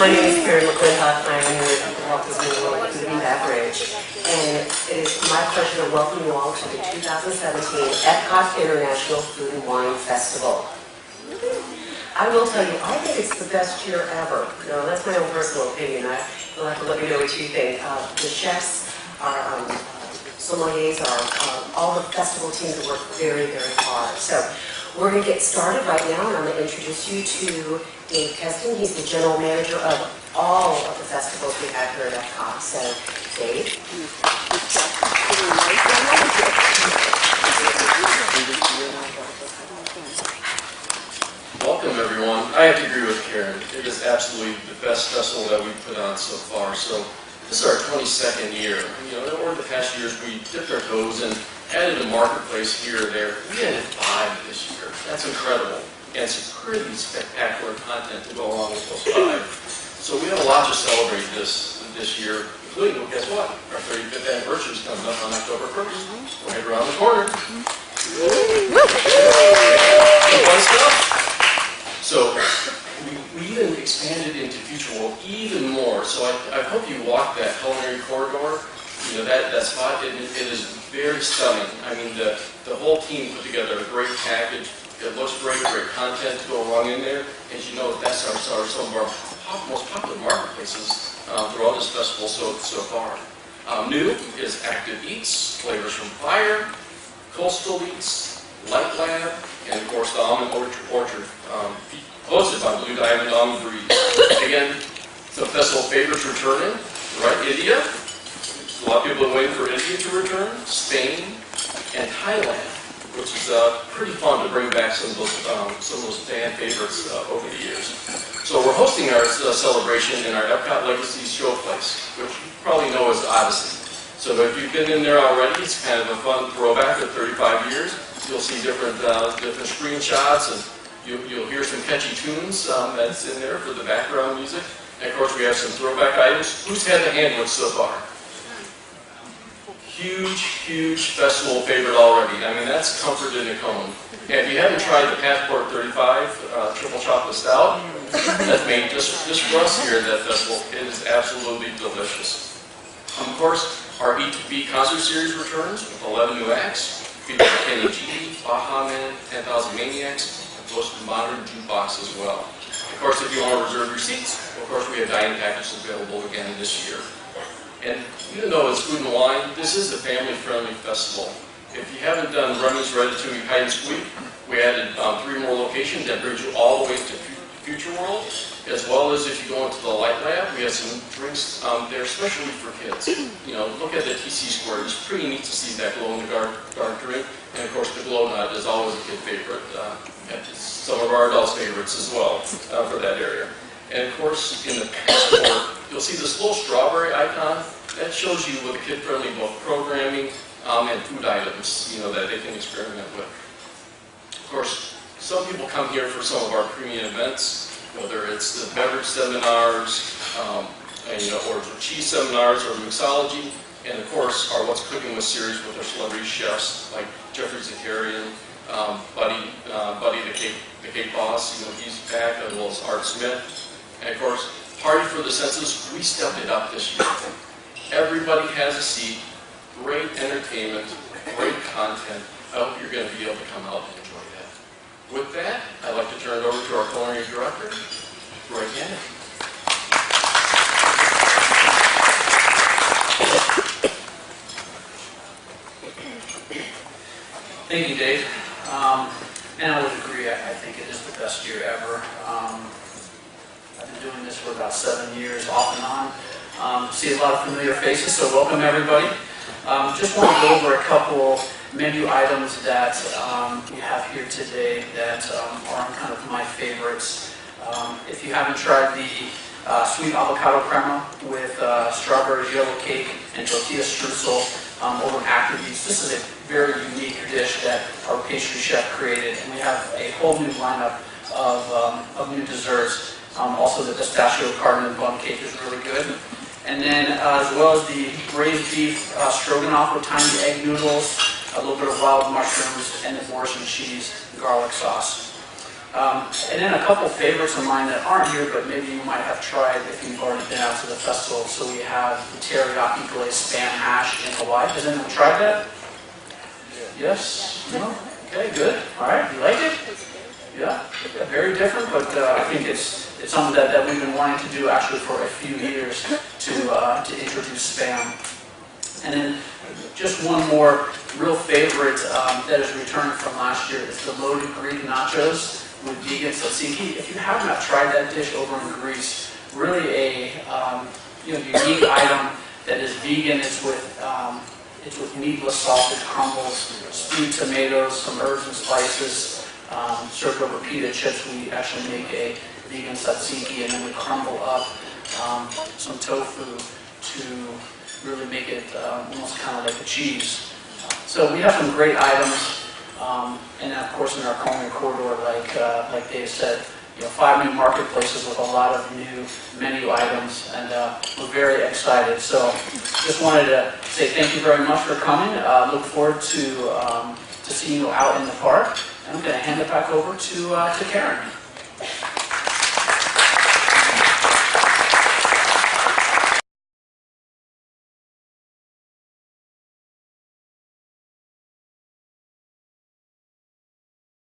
My name is Karen McClintock. I'm here with Walt Disney World Food and Beverage, and it is my pleasure to welcome you all to the 2017 Epcot International Food and Wine Festival. I will tell you, I think it's the best year ever. No, that's my own personal opinion. You'll have to let me know what you think. The chefs, our sommeliers, all the festival teams have worked very, very hard. So we're going to get started right now, and I'm going to introduce you to Dave Keston. He's the general manager of all of the festivals we have here at Epcot. So, Dave. Welcome, everyone. I have to agree with Karen. It is absolutely the best festival that we've put on so far. So this is our 22nd year. Over the past years, we dipped our toes and added a marketplace here or there. We added 5 this year. That's incredible. And some pretty spectacular content to go along with those 5. So we have a lot to celebrate this year, including, well, guess what? Our 35th anniversary is coming up on October 1st. Right around the corner. Fun stuff. So we even expanded into Future World even more. So I hope you walk that culinary corridor. That spot, it is very stunning. I mean, the whole team put together a great package. It looks great content to go along in there. As you know, that's some of our most popular marketplaces throughout this festival so far. New is Active Eats, Flavors from Fire, Coastal Eats, Light Lab, and of course the Almond Orchard, hosted by Blue Diamond Almond Breeze. Again, some festival favorites returning, right? India. A lot of people are waiting for India to return, Spain, and Thailand, which is pretty fun to bring back some of those fan favorites over the years. So we're hosting our celebration in our Epcot Legacy Showplace, which you probably know as Odyssey. So if you've been in there already, it's kind of a fun throwback of 35 years. You'll see different screenshots, and you'll hear some catchy tunes that's in there for the background music. And of course, we have some throwback items. Who's had the handbook so far? Huge festival favorite already. I mean, that's comfort in a cone. And if you haven't tried the Passport 35 Triple Chocolate Stout, that's made just for us here at that festival. It is absolutely delicious. Of course, our E2B concert series returns with 11 new acts, featuring Kenny G, Baha Man, 10,000 Maniacs, and Ghost Modern Jukebox as well. Of course, if you want to reserve your seats, of course, we have dining packages available again this year. And even though it's food and wine, this is a family-friendly festival. If you haven't done Remy's Ratatouille Hide and Squeak, we added 3 more locations that brings you all the way to Future World, as well as if you go into the Light Lab, we have some drinks there especially for kids. Look at the TC square. It's pretty neat to see that glow-in-the-dark drink. And of course, the Glow Nut is always a kid favorite. Some of our adults' favorites as well for that area. And of course, in the Passport, you'll see this little strawberry icon. That shows you with kid-friendly both programming and food items, that they can experiment with. Of course, some people come here for some of our premium events, whether it's the beverage seminars, or cheese seminars, or mixology, and of course, our What's Cooking With series with our celebrity chefs like Jeffrey Zakarian, Buddy the Cake Boss, he's back, as well as Art Smith. And of course, Party for the Senses, we stepped it up this year. Everybody has a seat, great entertainment, great content. I hope you're going to be able to come out and enjoy that. With that, I'd like to turn it over to our culinary director, Roy Gannon. Thank you, Dave. And I would agree, I think it is the best year ever. I've been doing this for about 7 years, off and on. See a lot of familiar faces, so welcome everybody. Just want to go over a couple menu items that we have here today that are kind of my favorites. If you haven't tried the sweet avocado crema with strawberry yellow cake and tortilla streusel over in Active Eats, this is a very unique dish that our pastry chef created, and we have a whole new lineup of new desserts. Also, the pistachio cardamom bun cake is really good. And then, as well as the braised beef stroganoff with tiny egg noodles, a little bit of wild mushrooms, and the Morrison cheese garlic sauce. And then a couple favorites of mine that aren't here, but maybe you might have tried if you've already been out to the festival. So we have the teriyaki glazed spam hash in Hawaii. Has anyone tried that? Yes? No? Okay, good. All right, you like it? Yeah, very different, but I think it's something that we've been wanting to do actually for a few years to introduce spam. And then just one more real favorite that is returned from last year is the loaded Greek nachos with vegan tzatziki. If you have not tried that dish over in Greece, really a unique item that is vegan. It's with meatless salted crumbles, stewed tomatoes, some herbs and spices, served over pita chips. We actually make a vegan tzatziki, and then we crumble up some tofu to really make it almost kind of like a cheese. So we have some great items, and then of course in our culinary corridor, like Dave said, 5 new marketplaces with a lot of new menu items, and we're very excited. So just wanted to say thank you very much for coming. Look forward to seeing you out in the park, and I'm going to hand it back over to Karen.